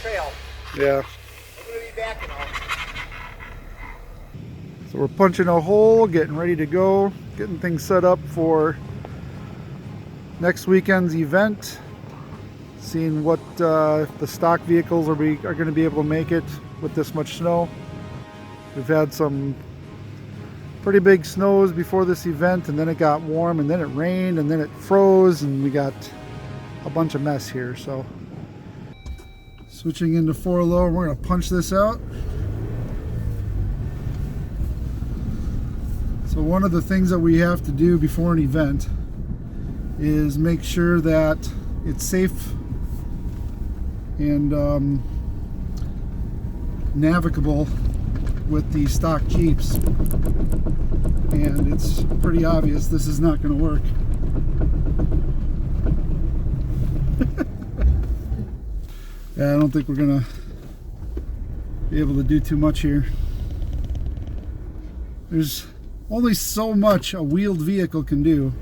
trail. Yeah. I'm going to be back and all. So we're punching a hole, getting ready to go, getting things set up for next weekend's event. Seeing what if the stock vehicles are going to be able to make it with this much snow. We've had some pretty big snows before this event, and then it got warm, and then it rained, and then it froze, and we got a bunch of mess here. So switching into 4 low, we're going to punch this out. So one of the things that we have to do before an event is make sure that it's safe and navigable with the stock Jeeps. And it's pretty obvious this is not going to work. Yeah, I don't think we're going to be able to do too much here. There's only so much a wheeled vehicle can do.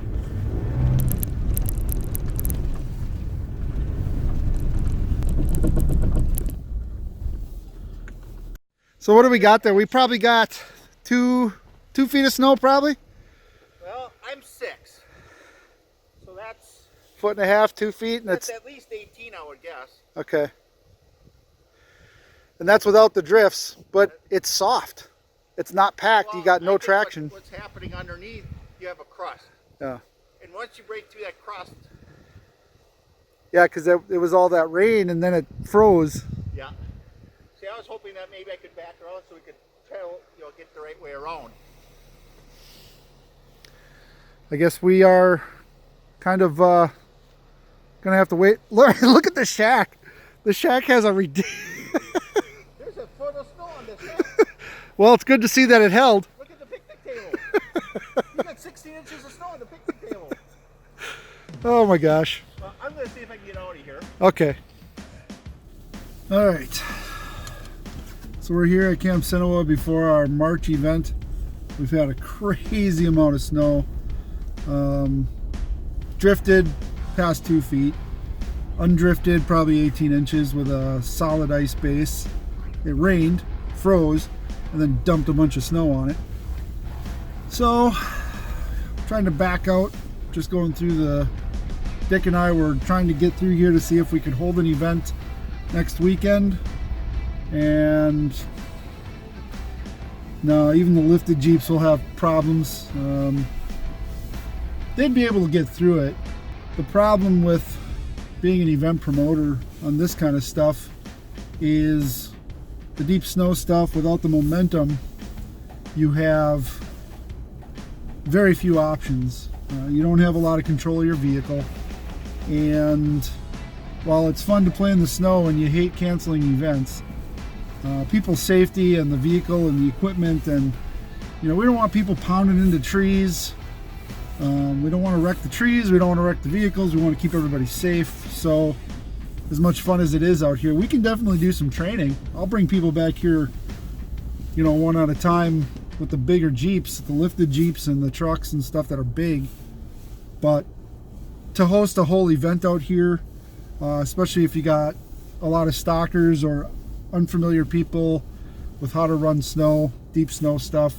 So what do we got there? We probably got two feet of snow, probably? Well, I'm 6. So that's... 1.5 feet, 2 feet? And that's at least 18, I would guess. Okay. And that's without the drifts, but it's soft. It's not packed. Well, you got no I think traction. What's happening underneath, you have a crust. Yeah. And once you break through that crust... Yeah, because it was all that rain and then it froze. Yeah. See, I was hoping that maybe I could back around so we could trail, get the right way around. I guess we are kind of gonna have to wait. Look at the shack. The shack has a There's a foot of snow on this shack. Well, it's good to see that it held. Look at the picnic table. You got 16 inches of snow on the picnic table. Oh my gosh. Well, I'm gonna see if I can get out of here. Okay. All right. So we're here at Camp Sinoa before our March event. We've had a crazy amount of snow. Drifted past 2 feet. Undrifted probably 18 inches with a solid ice base. It rained, froze, and then dumped a bunch of snow on it. So, trying to back out, just going through the... Dick and I were trying to get through here to see if we could hold an event next weekend. And no, even the lifted Jeeps will have problems. They'd be able to get through it. The problem with being an event promoter on this kind of stuff is the deep snow stuff. Without the momentum, you have very few options. You don't have a lot of control of your vehicle, and while it's fun to play in the snow and you hate canceling events, people's safety and the vehicle and the equipment, and we don't want people pounding into trees. We don't want to wreck the trees, we don't want to wreck the vehicles, we want to keep everybody safe. So as much fun as it is out here, we can definitely do some training. I'll bring people back here, one at a time with the bigger Jeeps, the lifted Jeeps and the trucks and stuff that are big. But to host a whole event out here, especially if you got a lot of stockers or unfamiliar people with how to run snow, deep snow stuff,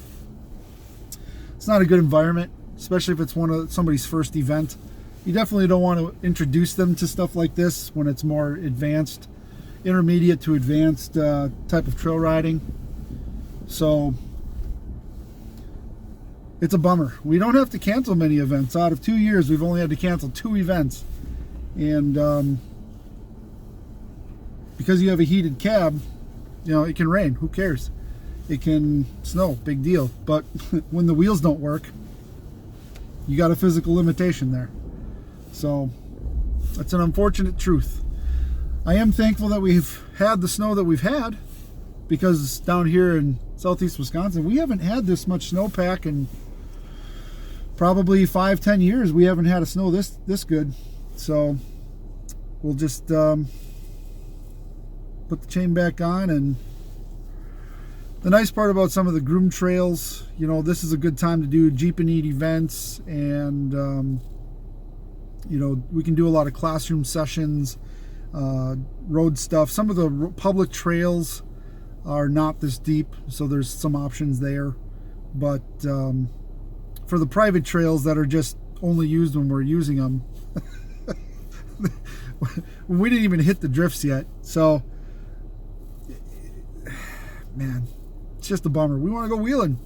it's not a good environment, especially if it's somebody's first event. You definitely don't want to introduce them to stuff like this when it's more advanced, intermediate to advanced type of trail riding. So it's a bummer. We don't have to cancel many events. Out of 2 years, we've only had to cancel 2 events. And because you have a heated cab, it can rain. Who cares? It can snow. Big deal. But when the wheels don't work, you got a physical limitation there. So that's an unfortunate truth. I am thankful that we've had the snow that we've had, because down here in southeast Wisconsin, we haven't had this much snowpack in probably 5-10 years. We haven't had a snow this good. So we'll just put the chain back on. And the nice part about some of the groomed trails, this is a good time to do Jeep and Eat events, and we can do a lot of classroom sessions road stuff. Some of the public trails are not this deep, so there's some options there. But for the private trails that are just only used when we're using them, we didn't even hit the drifts yet. So, man, it's just a bummer. We want to go wheeling.